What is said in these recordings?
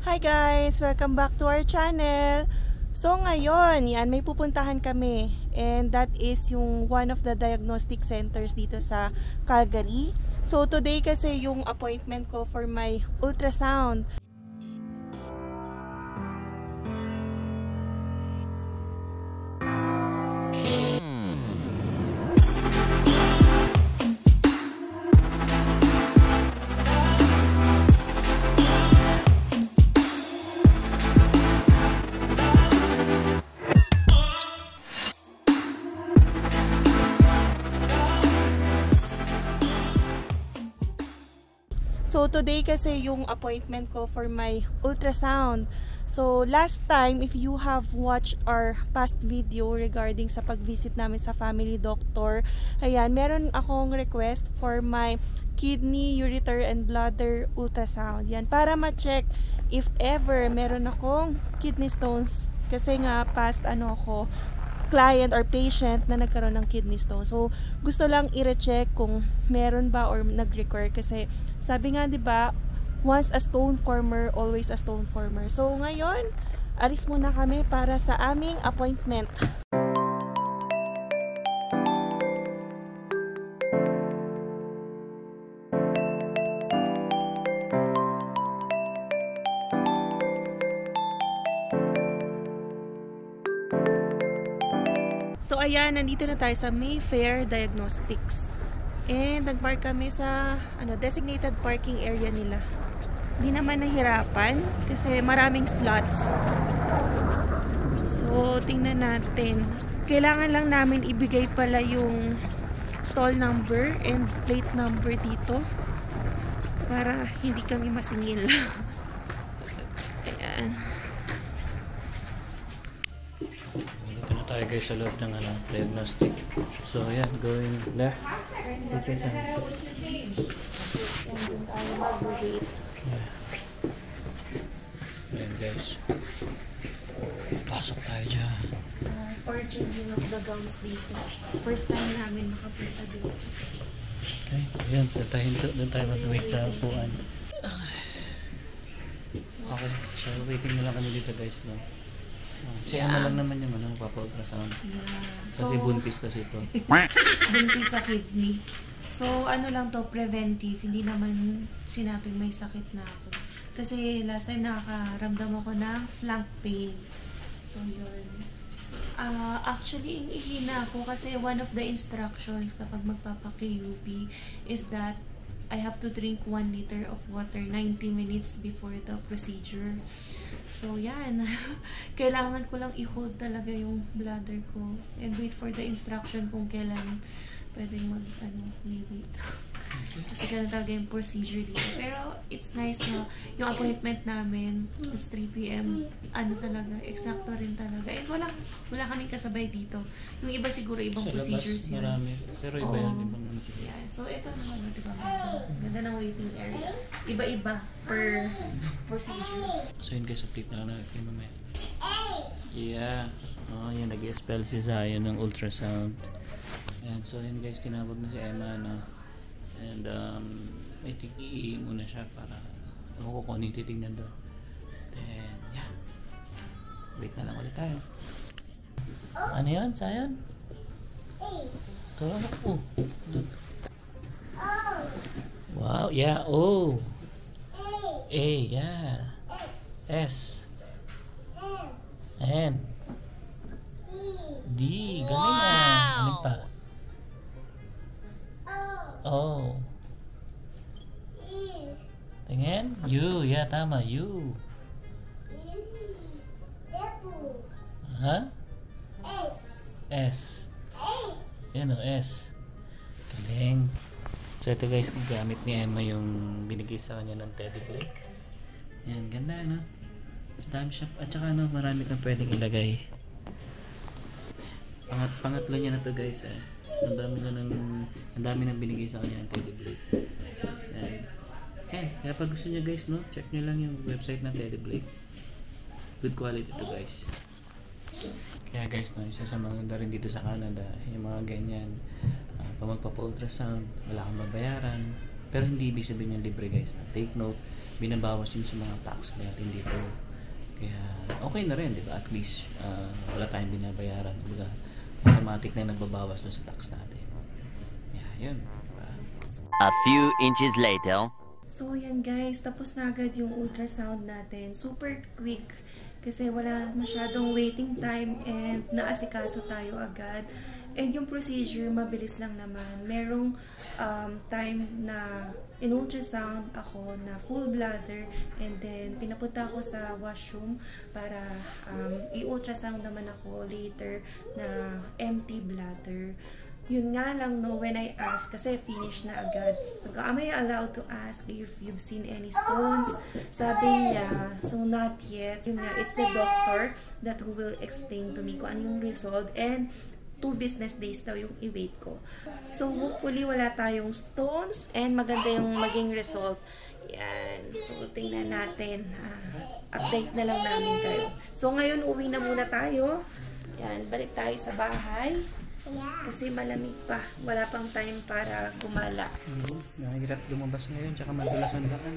Hi guys! Welcome back to our channel! So ngayon, yan, may pupuntahan kami and that is yung one of the diagnostic centers dito sa Calgary. So today kasi yung appointment ko for my ultrasound. So today kasi yung appointment ko for my ultrasound. So last time, if you have watched our past video regarding sa pag-visit namin sa family doctor, ayan, meron akong request for my kidney, ureter, and bladder ultrasound. Yan, para ma-check if ever meron akong kidney stones. Kasi nga past client or patient na nagkaroon ng kidney stone. So, gusto lang i-recheck kung meron ba or nag-require kasi sabi nga 'di ba, once a stone former, always a stone former. So, ngayon, alis muna kami para sa aming appointment. So ayan, nandito na tayo sa Mayfair Diagnostics. And nag-park kami sa designated parking area nila. Hindi naman nahirapan kasi maraming slots. So tingnan natin. Kailangan lang namin ibigay pala yung stall number and plate number dito para hindi kami masingil. Ayan. Tayo guys sa loob ng diagnostic. So ayan, going left. Okay, saan? Ayan guys. Pasok tayo dyan. For changing of the gowns dito. First time namin makapunta dito. Okay, ayan. Doon tayo mag-wait sa upuan. Okay, so waiting na lang kami dito guys, no? Si Emma lang naman yung papa-ultrasound. Yeah. Kasi buntis kasi ito. Buntis sa kidney. So, lang to, preventive. Hindi naman sinabing may sakit na ako. Kasi last time nakakaramdam ako ng flank pain. So, yun. Actually, ihina ako kasi one of the instructions kapag magpapa-KUB is that I have to drink 1 liter of water 90 minutes before the procedure. So, yan. Kailangan ko lang i-hold talaga yung bladder ko and wait for the instruction kung kailan pwedeng wait. Kasi ganun talaga yung procedure dito. Pero, it's nice na yung appointment namin, it's 3 p.m. Talaga, eksakto rin talaga. And wala kaming kasabay dito. Yung iba siguro, ibang sa procedures labas, yun. marami. Pero iba yan, ibang naman siguro. Yan. So, ito naman, diba? Ganda ng waiting area. Iba-iba per procedure. So yun guys, update na lang natin mamaya. Yeah. Oh, yan, nag-spell si Zion ng ultrasound. And so yun guys, tinawag na si Emma, no? And I think iihi muna siya para ewan ko kung ano yung titignan doon. Then, yeah. Wait na lang ulit tayo. Ano yun, Zion? Ito, oh. Wow, yeah, oh. A, yeah. S. N. D. Galing na. Ano pa? O. Tingin? U. Yeah, tama. U. Ha? S. Yan o, S. Galing. So ito guys, gamit ni Emma yung binigay sa kanya ng Teddy Blake. Yan, ganda no? Dami siya. At saka marami kang pwedeng ilagay. Pangatlo niya na to guys eh. Ang dami nang binigay sa kanya ng Teddy Blake. Yan. Kaya pag gusto niya guys, no, check niyo lang yung website ng Teddy Blake. Good quality to guys. Kaya guys, no, isa sa maganda rin dito sa Canada, yung mga ganyan. Pag magpapa-ultrasound, wala kang babayaran. Pero hindi ibig sabihin yung libre guys. Take note, binabawas yun sa mga tax natin dito. Kaya okay na rin, di ba? At least wala tayong binabayaran. Diba? Automatic na nagbabawas doon sa tax natin. Yeah, yun. Diba? A few inches later. So yan guys, tapos na agad yung ultrasound natin. Super quick kasi wala masyadong waiting time and naasikaso tayo agad. And yung procedure, mabilis lang naman. Merong time na in-ultrasound ako na full bladder and then pinapunta ako sa washroom para i-ultrasound naman ako later na empty bladder. Yun nga lang, no, when I asked, kasi finish na agad. Am I allowed to ask if you've seen any stones? Sabi niya, so not yet. Yun nga, it's the doctor that who will explain to me kung ano yung result. And 2 business days daw yung i-wait ko. So, hopefully, wala tayong stones and maganda yung maging result. Yan. So, tingnan natin. Update na lang namin kayo. So, ngayon, uwi na muna tayo. Yan. Balik tayo sa bahay. Kasi malamig pa. Wala pang time para gumala. Nakahirap lumabas ngayon, tsaka madulas ang daan.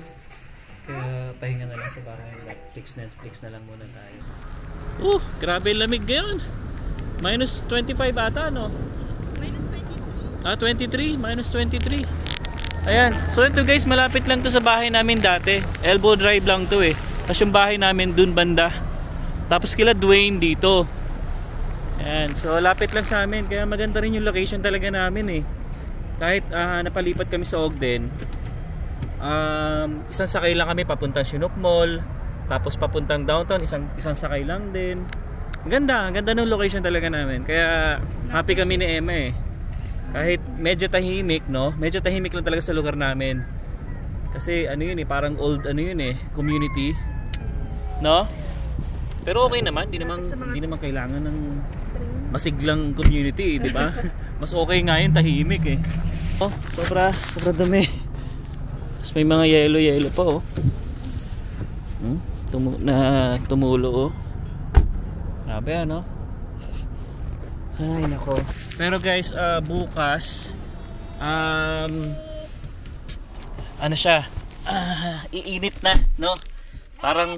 Kaya pahinga na lang sa bahay. Netflix na lang muna tayo. Grabe lamig ngayon. Minus 25 ata, no? Minus 23.23. Minus 23. Ayan. So ito guys, malapit lang to sa bahay namin dati. Elbow drive lang to eh. Tapos yung bahay namin dun banda. Tapos kila Dwayne dito. Ayan. So lapit lang sa amin. Kaya maganda rin yung location talaga namin eh. Kahit napalipat kami sa Ogden. Isang sakay lang kami papuntang Chinook Mall. Tapos papuntang downtown. Isang sakay lang din. Ganda ng location talaga namin. Kaya happy kami ni Emma eh. Kahit medyo tahimik, no? Medyo tahimik lang talaga sa lugar namin. Kasi ano yun eh, parang old ano yun eh, community. No? Pero okay naman, di naman kailangan ng masiglang community, di ba? Mas okay nga yun, tahimik eh. Oh, sobra dumi. Tapos may mga yellow pa oh. Tumulo oh. Grabe ano. Ay nako. Pero guys, bukas ano siya? Iinit na, no? Parang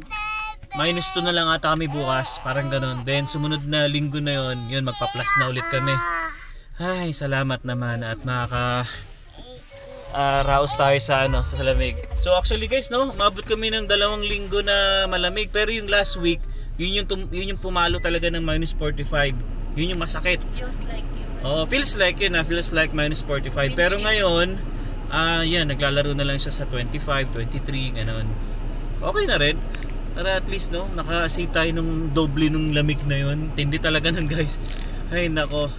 minus 2 na lang ata kami bukas, parang ganoon. Then sumunod na linggo na yun magpa-plus na ulit kami. Ay, salamat naman at raos tayo sa sa lamig. So actually guys, no, umabot kami ng 2 linggo na malamig, pero yung last week yun yung pumalo talaga ng minus 45. Yun yung masakit. Feels like yun. Oh, feels like minus 45. Pero ngayon, yan, naglalaro na lang siya sa 25, 23, ganun. Okay na rin. Para at least, no, naka-save tayo ng doble nung lamig na yun. Tindi talaga nun, guys. Ay, nako.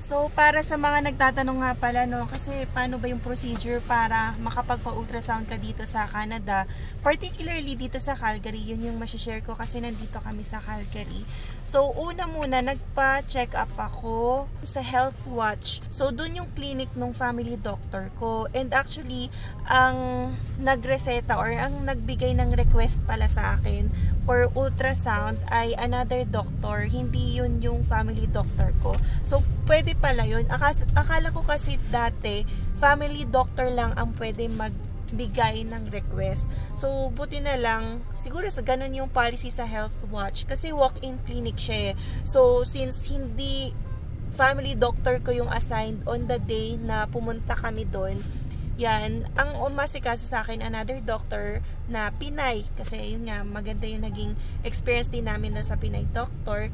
So, para sa mga nagtatanong nga pala, no, kasi paano ba yung procedure para makapagpa-ultrasound ka dito sa Canada, particularly dito sa Calgary, yun yung masishare ko kasi nandito kami sa Calgary. So, una muna, nagpa-check up ako sa Health Watch. So, dun yung clinic ng family doctor ko. And actually, ang nagreseta or ang nagbigay ng request pala sa akin for ultrasound ay another doctor, hindi yun yung family doctor ko. So, pwede pala yun. Akala ko kasi dati, family doctor lang ang pwede magbigay ng request. So, buti na lang, siguro sa ganun yung policy sa Health Watch. Kasi walk-in clinic siya eh. So, since hindi family doctor ko yung assigned on the day na pumunta kami doon, yan, ang umasikaso sa akin, another doctor na Pinay. Kasi yun nga, maganda yung naging experience din namin na sa Pinay doctor.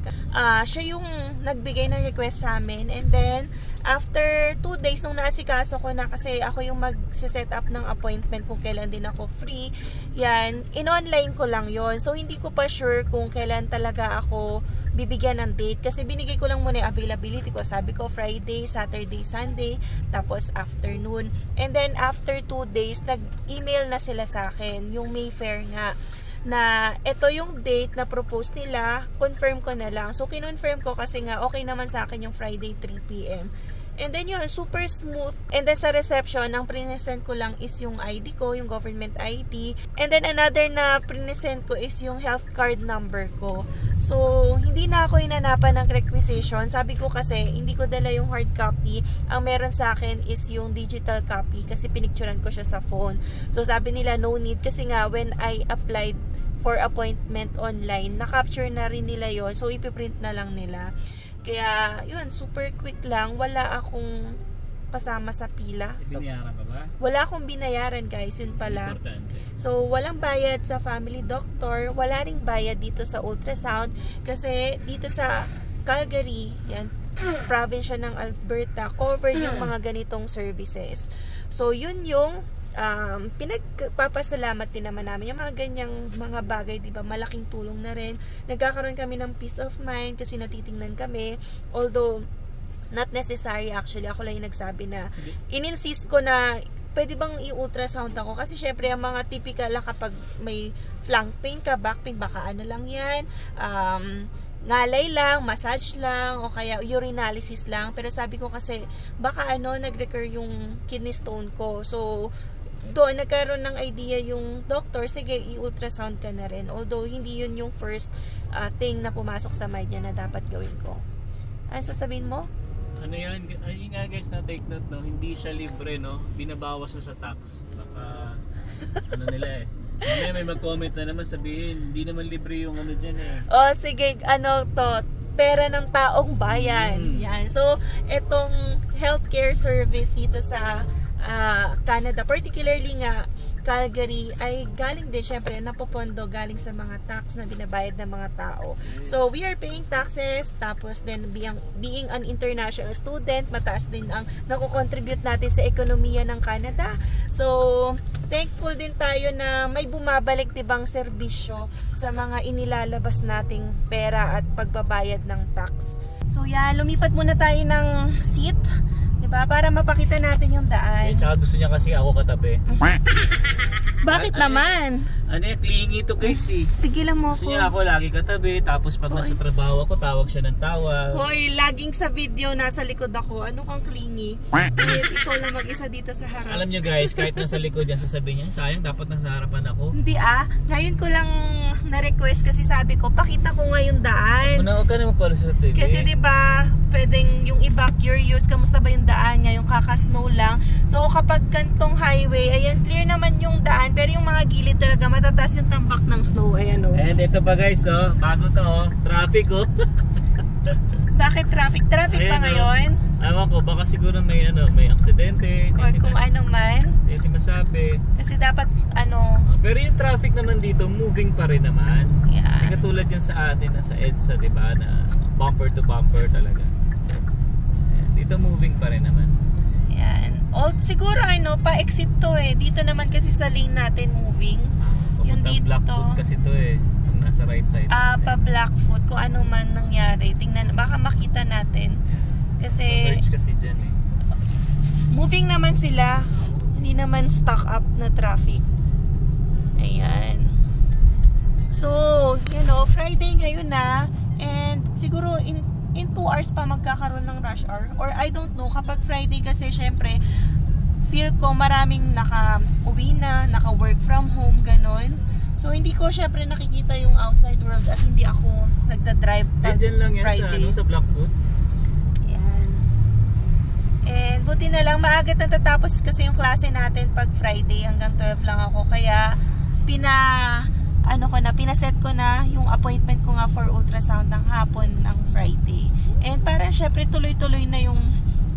Siya yung nagbigay ng request sa amin. And then, after 2 days nung naasikaso ko na, kasi ako yung mag-set up ng appointment kung kailan din ako free, yan, in-online ko lang yon. So, hindi ko pa sure kung kailan talaga ako bibigyan ng date. Kasi binigay ko lang muna yung availability ko. Sabi ko, Friday, Saturday, Sunday, tapos afternoon. And then, after 2 days, nag-email na sila sa akin, yung Mayfair nga, na ito yung date na propose nila, confirm ko na lang. So, kinonfirm ko kasi nga, okay naman sa akin yung Friday 3 PM. And then yun, super smooth. And then sa reception, ang prinesend ko lang is yung ID ko, yung government ID. And then another na prinesend ko is yung health card number ko. So, hindi na ako hinanapan ng requisition. Sabi ko kasi, hindi ko dala yung hard copy. Ang meron sa akin is yung digital copy kasi pinicturan ko siya sa phone. So, sabi nila no need kasi nga when I applied for appointment online, na-capture na rin nila yon. So, ipiprint na lang nila. Kaya, yun, super quick lang. Wala akong kasama sa pila. So, binayaran ka ba? wala akong binayaran, guys. Yun pala. Importante. So, walang bayad sa family doctor. Wala ring bayad dito sa ultrasound. Kasi, dito sa Calgary, yan, province ng Alberta, covered yung mga ganitong services. So, yun yung pinagpapasalamat din naman namin yung mga ganyang mga bagay, diba, malaking tulong na rin. Nagkakaroon kami ng peace of mind kasi natitingnan kami, although not necessary actually. Ako lang yung nagsabi na in-insist ko na pwede bang i-ultrasound ako kasi syempre ang mga typical lang kapag may flank pain ka, back pain, baka ano lang yan, ngalay lang, massage lang, o kaya urinalysis lang. Pero sabi ko kasi baka nag-recur yung kidney stone ko. So doon nagkaroon ng idea yung doctor, sige, i-ultrasound ka na rin. Although hindi yun yung first thing na pumasok sa mind niya na dapat gawin ko. Ano sasabihin mo? Ano yan? Ayun nga guys, na take note, no? Hindi siya libre, no? Binabawas na sa tax. Baka ano nila may mag-comment na naman, sabihin hindi naman libre yung ano dyan Oh, sige, pera ng taong bayan. Yan. So, etong healthcare service dito sa Canada, particularly nga Calgary, ay galing din syempre, napopondo galing sa mga tax na binabayad ng mga tao. So, we are paying taxes, tapos then being an international student, mataas din ang nakocontribute natin sa ekonomiya ng Canada. So, thankful din tayo na may bumabalik dibang serbisyo sa mga inilalabas nating pera at pagbabayad ng tax. So, yan, lumipat muna tayo ng seat, diba? Para mapakita natin yung daan. Tsaka gusto niya kasi ako katabi. Bakit naman? Ano yan, clingy to guys Tigilan mo Gusto ko. niya ako lagi katabi, tapos pag nasa trabaho ako, tawag siya ng tawag. Hoy, laging sa video nasa likod ako. Ano kang clingy? Ikaw lang mag-isa dito sa harap. Alam niyo guys, kahit nasa likod yan, sasabihin niya, sayang dapat nasa harapan ako. Hindi ngayon ko lang na-request kasi sabi ko, pakita ko nga yung daan. Huwag ka na magpalusot eh. Kasi diba, pwedeng yung iba curious, kamusta ba yung daan niya, yung kaka-snow lang. So kapag kantong highway, ayan, clear naman yung daan, pero yung mga gilid talaga, matataas yung tambak ng snow, ayan o. And ito pa guys, bago to, traffic Bakit traffic? Traffic ayan, pa ngayon? Ewan ko, baka siguro may aksidente. Or kung ano man. Hindi masabi. Kasi dapat Pero yung traffic naman dito, moving pa rin naman. Yeah. Hindi katulad yan sa atin, sa EDSA, diba, na bumper to bumper talaga. Ayan, dito moving pa rin naman. Yan. Siguro pa-exit to Dito naman kasi sa lane natin moving. Yung dito. Blackfoot kasi to yung nasa right side. Pa Blackfoot. Kung ano man nangyari. Tingnan, baka makita natin. Kasi kasi dyan moving naman sila. Hindi naman stock up na traffic. Ayan. So, Friday ngayon na. And siguro in 2 hours pa magkakaroon ng rush hour. Or I don't know, kapag Friday kasi syempre feel ko maraming naka-uwi na, naka-work from home, ganon. So hindi ko syempre nakikita yung outside world at hindi ako nagda-drive pag dyan lang yan Friday. sa Blackfoot. Yan. And buti na lang maaga natatapos kasi yung klase natin pag Friday, hanggang 12 lang ako. Kaya pinaset ko na yung appointment ko nga for ultrasound ng hapon ng Friday. And para syempre tuloy-tuloy na yung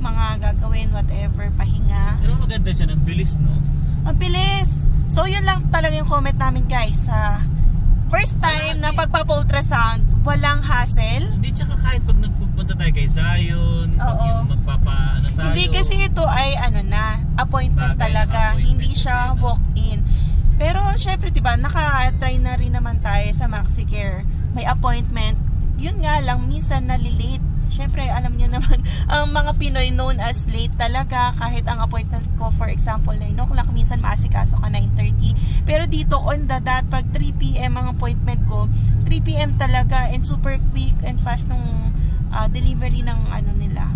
mga gagawin, whatever, pahinga. Pero maganda siya, ang bilis, no? Ang bilis! So yun lang talaga yung comment namin guys. First time na pagpapa-ultrasound, walang hassle. Hindi, tsaka kahit pag nagpupunta tayo kay Zion, pag yung tayo. Hindi kasi ito ay appointment talaga. Appointment Hindi siya walk-in. Pero syempre diba, naka-try na rin naman tayo sa MaxiCare. May appointment. Yun nga lang, minsan nalilate. Syempre, alam niyo naman, ang mga Pinoy known as late talaga. Kahit ang appointment ko, for example, 9 o'clock, minsan maasikaso ka 9:30. Pero dito, on the dot, pag 3 PM ang appointment ko, 3 PM talaga, and super quick and fast ng delivery ng nila,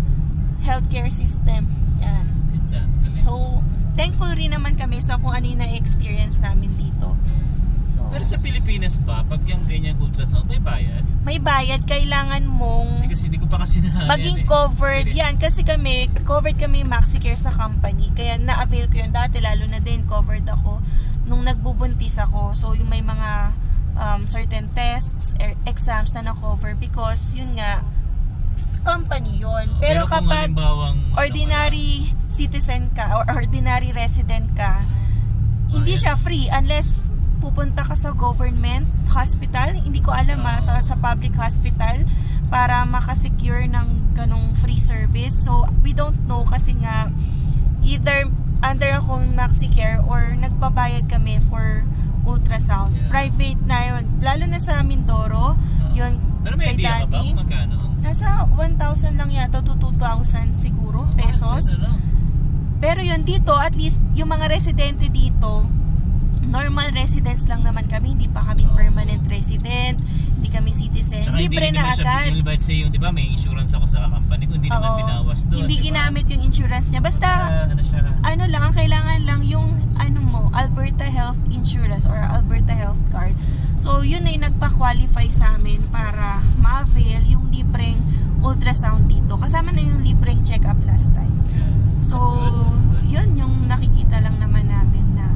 healthcare system. Yan. Ganda. So, thankful rin naman kami sa kung ano yung na-experience namin dito. So, Pero sa Pilipinas ba, pag yung ganyan ultrasound, may bayad? may bayad, kailangan mong Kasi hindi ko pa kasi na maging covered yan. Kasi covered kami MaxiCare sa company. Kaya na-avail ko yun dati, lalo na din covered ako nung nagbubuntis ako. So, yung may mga certain tests, exams na na-cover because yun nga, company yun. Pero kung kapag halimbawang, ordinary citizen ka or ordinary resident ka, hindi siya free unless pupunta ka sa government hospital. Hindi ko alam sa public hospital para makasecure ng ganong free service. So, we don't know kasi nga either under akong MaxiCare or nagbabayad kami for ultrasound. Private na yun. Lalo na sa Mindoro, yun Pero may kay idea ka ba Daddy. kung magkano? Nasa 1,000 lang yata to 2,000 siguro pesos. Pero yun dito, at least yung mga residente dito, normal residents lang naman kami, hindi pa kami permanent resident, hindi kami citizen. Tsaka Libre hindi na naman siya agad. bigyan, let's say yung, di ba, may insurance ako sa company ko, hindi naman Oo. binawas doon. Hindi diba? ginamit yung insurance niya. Basta, ano siya? ano lang, ang kailangan lang yung Alberta Health Insurance or Alberta Health Card. So, yun ay nagpa-qualify sa amin para ma-avail yung libreng ultrasound dito. Kasama na yung libreng check-up last time. So, That's good. yun yung nakikita lang naman namin na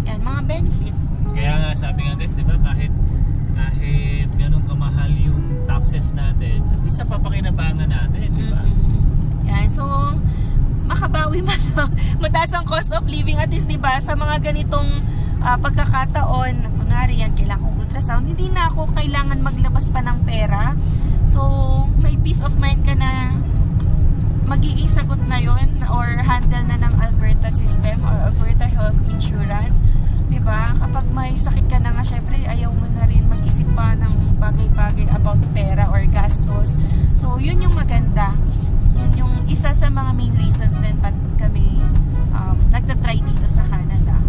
yan, mga benefit. Kaya nga sabi nga guys, di ba, kahit ganun kamahal yung taxes natin, at least sa papakinabangan natin, di ba? Yan, so makabawi man lang. Mataas ang cost of living at least, di ba, sa mga ganitong pagkakataon, kunwari yan, kailangan kong ultrasound, hindi na ako kailangan maglabas pa ng pera. So, may peace of mind ka na magiging sagot na yon or handle na ng Alberta system or Alberta Health Insurance. Diba? Kapag may sakit ka na nga, syempre ayaw mo na rin mag-isip pa ng bagay-bagay about pera or gastos. So, yun yung maganda. Yun yung isa sa mga main reasons din ba't kami nagtatry dito sa Canada.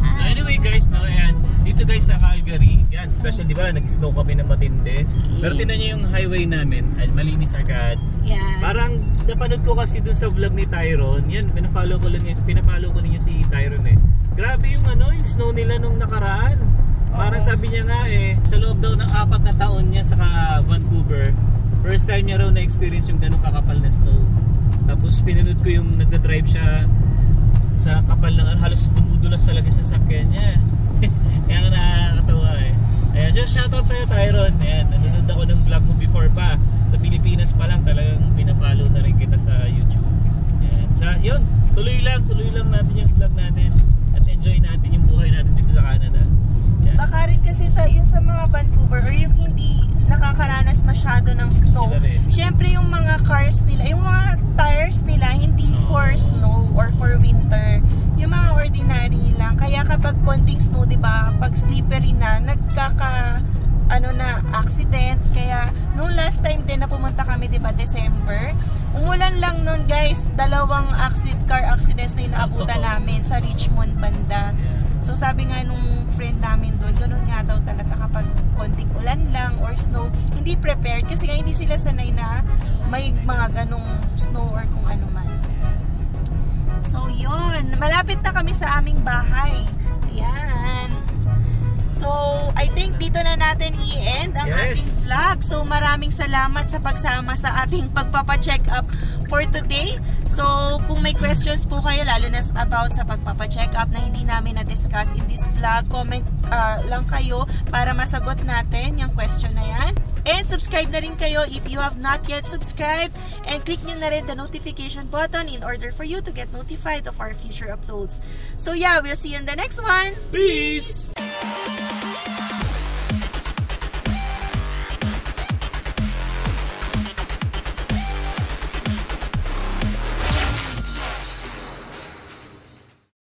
So anyway guys, no, ayan, dito guys sa Calgary, yan, special di ba, nag-snow kami na matindi. Pero tinan nyo yung highway namin, ay malinis agad. Yeah. Parang napanood ko kasi dun sa vlog ni Tyron, yan, pinapalo ko ninyo si Tyron eh. Grabe yung yung snow nila nung nakaraan. Parang sabi niya nga sa loob daw ng 4 na taon niya sa Vancouver, first time niya raw na-experience yung ganung kakapal na snow. Tapos pinanood ko yung nagda-drive siya sa kapal ng halos dumudulas talaga sa sakyan niya. Kaya nga nakakatawa eh. Ayan, just shoutout sa'yo Tyron. Ayan, nanonood ako ng vlog mo before pa. Sa Pilipinas pa lang talagang pinapollow na rin kita sa YouTube. Ayan, yun, tuloy lang natin yung vlog natin. At enjoy natin yung buhay natin dito sa Canada. Ayan. Baka rin kasi yung sa mga Vancouver or yung hindi nakakaranas masyado ng snow. Syempre yung mga cars nila, yung mga tires nila hindi for snow or for winter. Yung mga ordinary lang. Kaya kapag konting snow, 'di ba, pag slippery na, accident. Kaya nung last time din na pumunta kami, 'di ba, December, umulan lang nun, guys. 2 car accidents na inaabutan namin sa Richmond banda. So sabi nga nung friend namin doon, ganun nga daw talaga kapag konting ulan lang or snow, hindi prepared kasi nga hindi sila sanay na may mga ganong snow or kung ano man. So yun, malapit na kami sa aming bahay. Ayan. So I think dito na natin i-end ang ating vlog. So maraming salamat sa pagsama sa ating pagpapa-check up for today. So kung may questions po kayo lalo na about sa pagpapa-check up na hindi namin na-discuss in this vlog, comment lang kayo para masagot natin yung question na yan. And subscribe na rin kayo if you have not yet subscribed, and click nyo na rin the notification button in order for you to get notified of our future uploads. So yeah, we'll see you in the next one. Peace!